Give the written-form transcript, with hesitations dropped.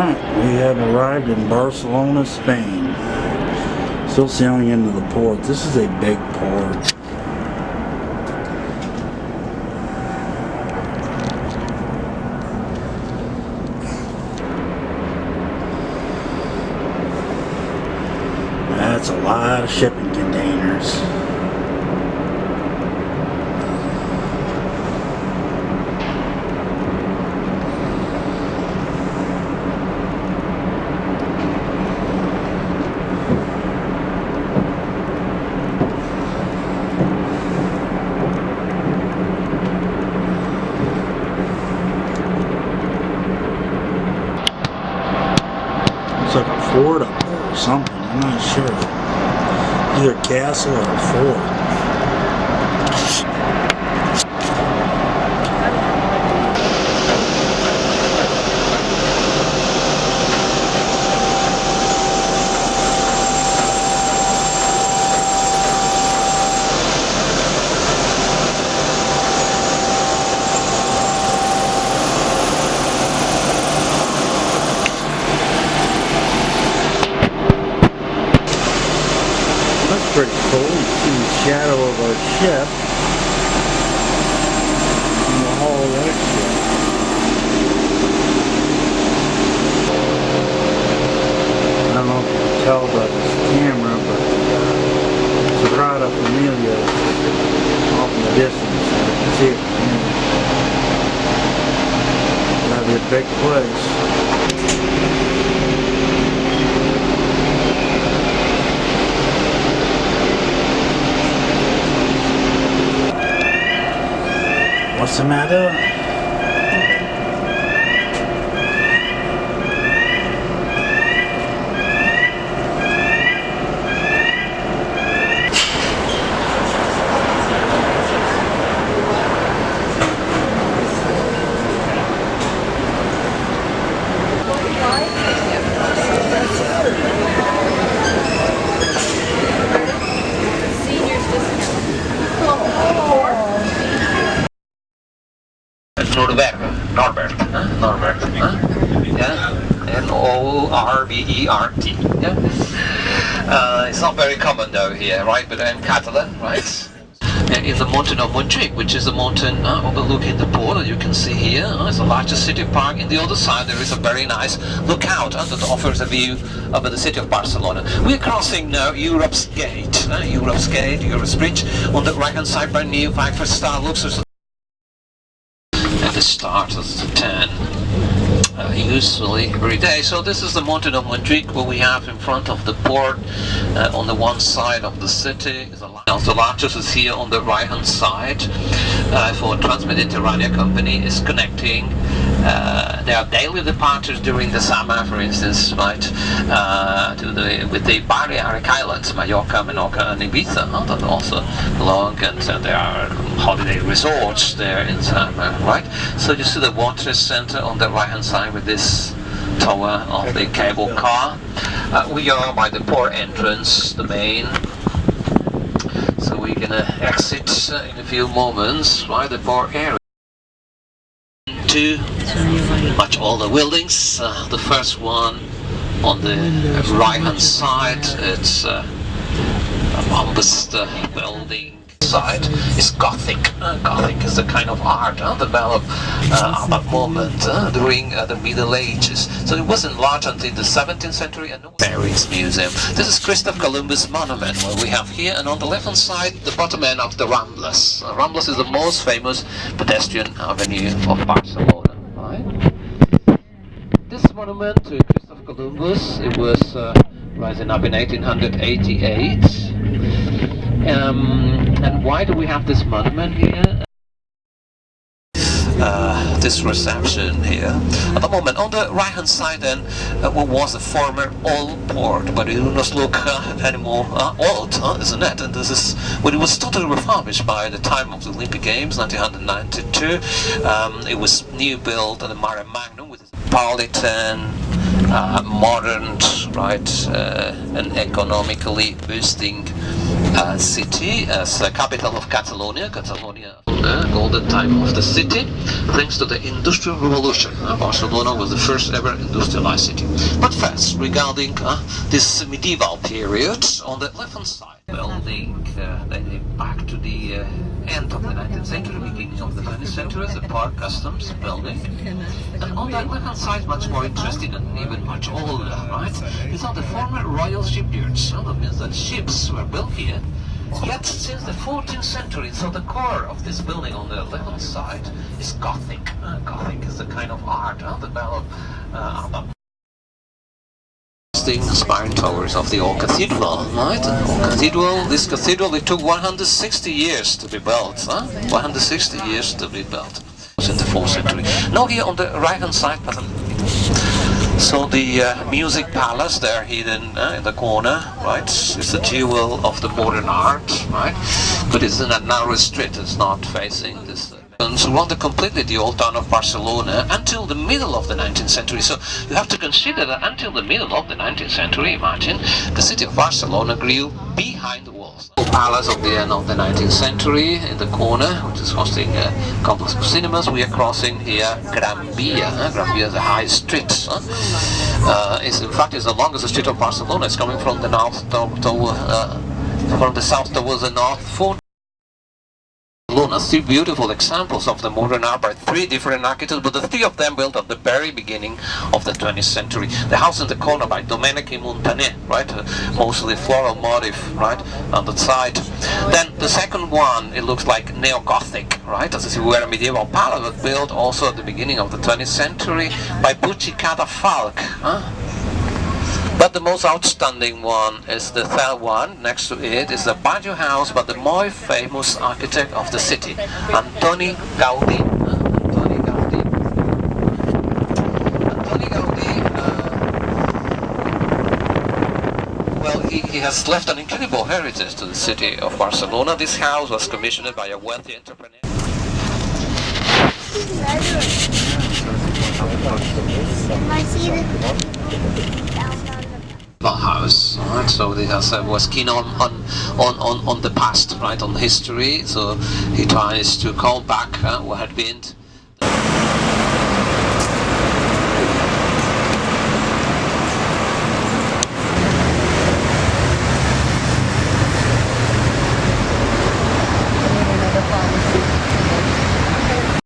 Alright, we have arrived in Barcelona, Spain. Still sailing into the port. This is a big port. That's a lot of shipping containers. It's like a fort up there or something, I'm not sure. Either a castle or a fort. That's pretty cool. You see the shadow of our ship in the hull of that ship. I don't know if you can tell by this camera, but Sagrada Familia is off in the distance. You can see it. That'd be a big place. What's the matter? Norbert. Yeah, N-O-R-B-E-R-T. Yeah. It's not very common though here, right? But in Catalan, right? In the mountain of Montjuic, which is a mountain overlooking the port, you can see here, it's the largest city park. In the other side there is a very nice lookout that offers a view over the city of Barcelona. We're crossing now Europe's Gate, Europe's Bridge. On the right hand side, brand new 5-star luxury. At the start of the 10, usually every day. So this is the mountain of Montjuic, what we have in front of the port. On the one side of the city is the largest is here on the right hand side. For Trans-Mediterranean company is connecting. There are daily departures during the summer, for instance, right, with the Balearic Islands, Mallorca, Menorca and Ibiza, that also belong, and there are holiday resorts there in summer, right? So you see the water center on the right hand side with this tower of the cable car. We are by the port entrance, the main. So we're gonna exit in a few moments, right, the port area. Two much older buildings. The first one on the right hand side, it's a bombast building. Side is Gothic. Gothic is the kind of art developed at that moment during the Middle Ages. So it was enlarged until the 17th century and Paris Museum. This is Christopher Columbus Monument, what we have here, and on the left hand side the bottom end of the Ramblas. Ramblas is the most famous pedestrian avenue of Barcelona. Right? This monument to Christopher Columbus, it was rising up in 1888. And why do we have this monument here? This reception here. At the moment, on the right hand side then, what was the former old port, but it does not look anymore old, isn't it? And this is when it was totally refurbished by the time of the Olympic Games, 1992. It was new built at the Mare Magnum with Politan, modern, right, and economically boosting city as the capital of Catalonia. golden time of the city, thanks to the Industrial Revolution. Barcelona was the first ever industrialized city. But first, regarding this medieval period, on the left-hand side, building dating back to the end of the 19th century, beginning of the 20th century, the Barc Customs building. And on the left-hand side, much more interesting and even much older, right? These are the former royal shipyards. That means that ships were built here. Yet since the 14th century, so the core of this building on the left-hand side is Gothic. Gothic is the kind of art developed spire towers of the old cathedral, right? Old cathedral. This cathedral, it took 160 years to be built. 160 years to be built. It was in the 4th century. Now here on the right-hand side, so the music palace there hidden in the corner, right? It's a jewel of the modern art, right? But it's in a narrow street, it's not facing this. And surrounded completely the old town of Barcelona until the middle of the 19th century. So you have to consider that until the middle of the 19th century, imagine, the city of Barcelona grew behind the walls. The palace of the end of the 19th century in the corner, which is hosting a complex of cinemas. We are crossing here Gran Via. Gran Via is a high street. In fact, it's the longest street of Barcelona. It's coming from the north from the south towards the north. Three beautiful examples of the modern art by three different architects, but the three of them built at the very beginning of the 20th century. The house in the corner by Domenico Montaner, right? Mostly floral motif, right? On the side. Then the second one, it looks like neo-Gothic, right? As if we were a medieval palace, but built also at the beginning of the 20th century by Bucci Falk. But the most outstanding one is the third one. Next to it is the Barc house, but the more famous architect of the city, Antoni Gaudí. Antoni Gaudí. Antoni Gaudí. Well, he has left an incredible heritage to the city of Barcelona. This house was commissioned by a wealthy entrepreneur. House, right? So he was keen on the past, right, on history. So he tries to call back what had been